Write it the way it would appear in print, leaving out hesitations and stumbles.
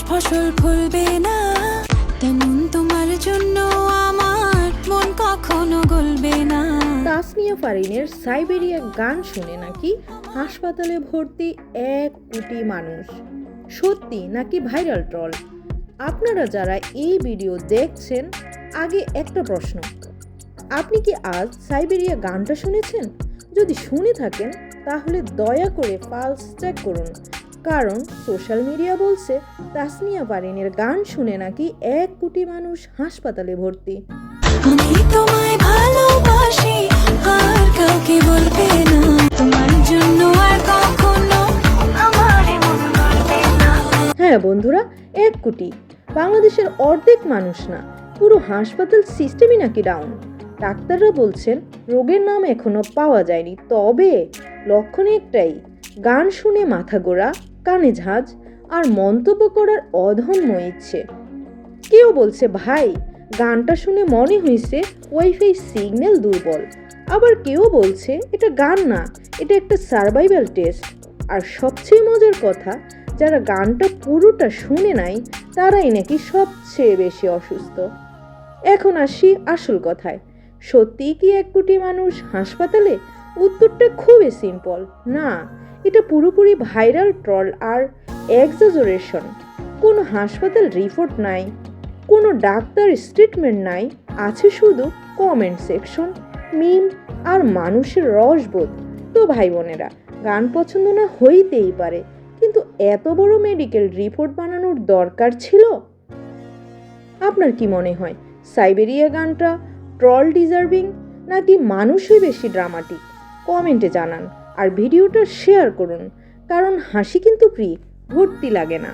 ফসল ফলবে না, তেমন তোমার জন্য আমার মন কখনো গলবে না। তাসনিয়া ফারিনের সাইবেরিয়া গান শুনে নাকি হাসপাতালে ভর্তি 1 কোটি মানুষ। সত্যি নাকি ভাইরাল ট্রল? আপনারা যারা এই ভিডিও দেখছেন, আগে একটা প্রশ্ন, আপনি কি আজ সাইবেরিয়া গানটা শুনেছেন? যদি শুনে থাকেন তাহলে দয়া করে পালস চেক করুন, কারণ সোশ্যাল মিডিয়া বলছে তাসনিয়া ফারিনের গান শুনে নাকি 1 কোটি মানুষ হাসপাতালে ভর্তি। আমি তোমায় ভালোবাসি, আর কাউকে বলবে না, তোমার জন্য আর কখনো আমার মন গলবে না। হ্যাঁ বন্ধুরা, 1 কোটি বাংলাদেশের অর্ধেক মানুষ না, পুরো হাসপাতাল সিস্টেমই নাকি ডাউন। ডাক্তাররা বলছেন রোগের নাম এখনো পাওয়া যায়নি, তবে লক্ষণ একটাই, গান শুনে মাথা গোড়া, কানে ঝাঁজ আর মন্তব্য করার অধম্য ইচ্ছে। কেউ বলছে ভাই গানটা শুনে মনে হয়েছে ওয়াইফাই সিগন্যাল দুর্বল, আবার কেউ বলছে এটা গান না, এটা একটা সার্ভাইভাল টেস্ট। আর সবচেয়ে মজার কথা, যারা গানটা পুরোটা শুনে নাই তারাই নাকি সবচেয়ে বেশি অসুস্থ। এখন আসি আসল কথায়, সত্যিই কি 1 কোটি মানুষ হাসপাতালে? উত্তরটা খুবই সিম্পল, না, এটা পুরোপুরি ভাইরাল ট্রল আর এক্সাজারেশন। কোনো হাসপাতাল রিপোর্ট নাই, কোনো ডাক্তার স্টেটমেন্ট নাই, আছে শুধু কমেন্ট সেকশন, মিম আর মানুষের রসবোধ। তো ভাই বোনেরা, গান পছন্দ না হইতেই পারে, কিন্তু এত বড় মেডিকেল রিপোর্ট বানানোর দরকার ছিল? আপনার কি মনে হয়, সাইবেরিয়া গানটা ট্রল ডিজার্ভিং নাকি মানুষই বেশি ড্রামাটিক? কমেন্টে জানান আর ভিডিওটা শেয়ার করুন, কারণ হাসি কিন্তু ফ্রি, ভর্তি লাগে না।